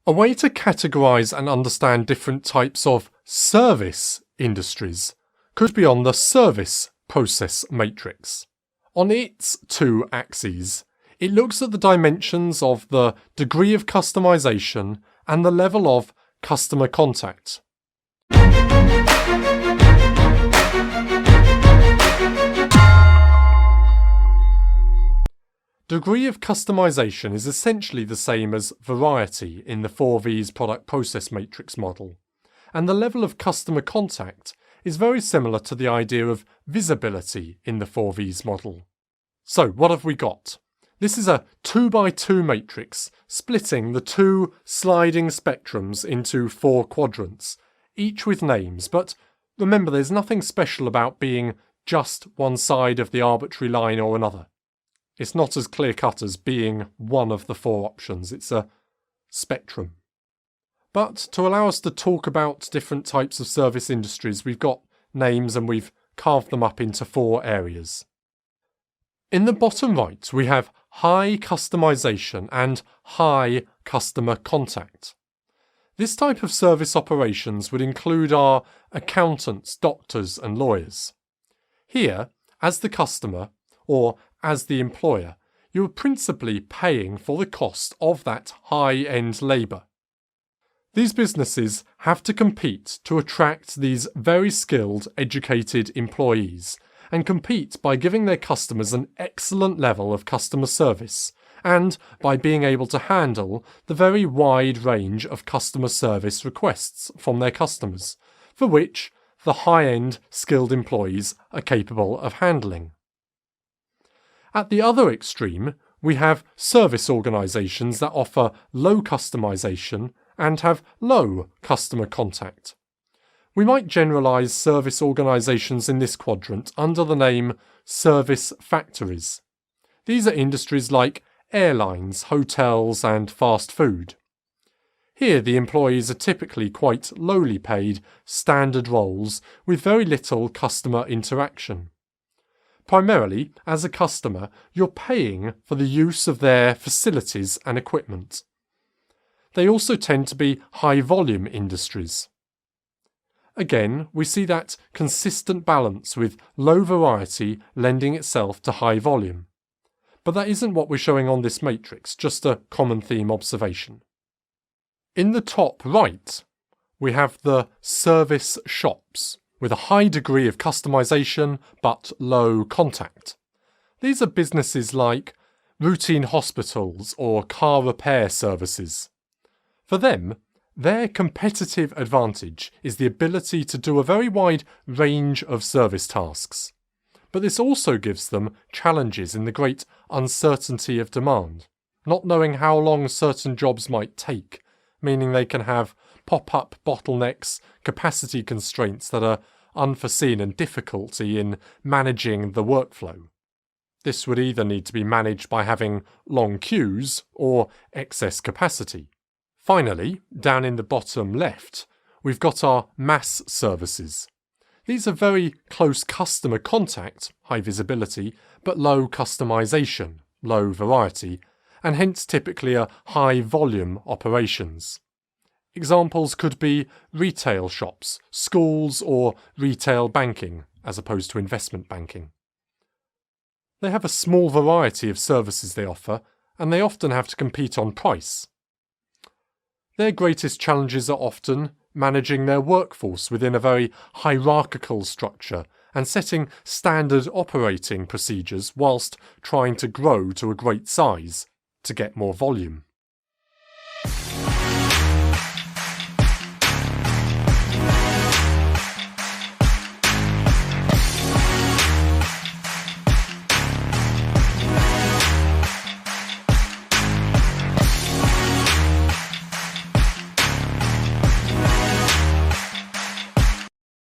A way to categorise and understand different types of service industries could be on the service process matrix. On its two axes, it looks at the dimensions of the degree of customisation and the level of customer contact. Degree of customisation is essentially the same as variety in the 4V's product process matrix model, and the level of customer contact is very similar to the idea of visibility in the 4V's model. So what have we got? This is a 2x2 matrix splitting the two sliding spectrums into 4 quadrants, each with names, but remember there's nothing special about being just one side of the arbitrary line or another. It's not as clear-cut as being one of the 4 options, it's a spectrum. But to allow us to talk about different types of service industries, we've got names and we've carved them up into 4 areas. In the bottom right, we have high customisation and high customer contact. This type of service operations would include our accountants, doctors and lawyers. Here, as the customer, or as the employer, you are principally paying for the cost of that high-end labour. These businesses have to compete to attract these very skilled, educated employees, and compete by giving their customers an excellent level of customer service, and by being able to handle the very wide range of customer service requests from their customers, for which the high-end skilled employees are capable of handling. At the other extreme, we have service organisations that offer low customisation and have low customer contact. We might generalise service organisations in this quadrant under the name service factories. These are industries like airlines, hotels and fast food. Here the employees are typically quite lowly paid, standard roles with very little customer interaction. Primarily, as a customer, you're paying for the use of their facilities and equipment. They also tend to be high-volume industries. Again, we see that consistent balance with low variety lending itself to high volume. But that isn't what we're showing on this matrix, just a common theme observation. In the top right, we have the service shops, with a high degree of customisation but low contact. These are businesses like routine hospitals or car repair services. For them, their competitive advantage is the ability to do a very wide range of service tasks. But this also gives them challenges in the great uncertainty of demand, not knowing how long certain jobs might take, meaning they can have pop-up bottlenecks, capacity constraints that are unforeseen and difficulty in managing the workflow. This would either need to be managed by having long queues or excess capacity. Finally, down in the bottom left, we've got our mass services. These are very close customer contact, high visibility, but low customisation, low variety, and hence typically are high volume operations. Examples could be retail shops, schools, or retail banking, as opposed to investment banking. They have a small variety of services they offer, and they often have to compete on price. Their greatest challenges are often managing their workforce within a very hierarchical structure and setting standard operating procedures whilst trying to grow to a great size to get more volume.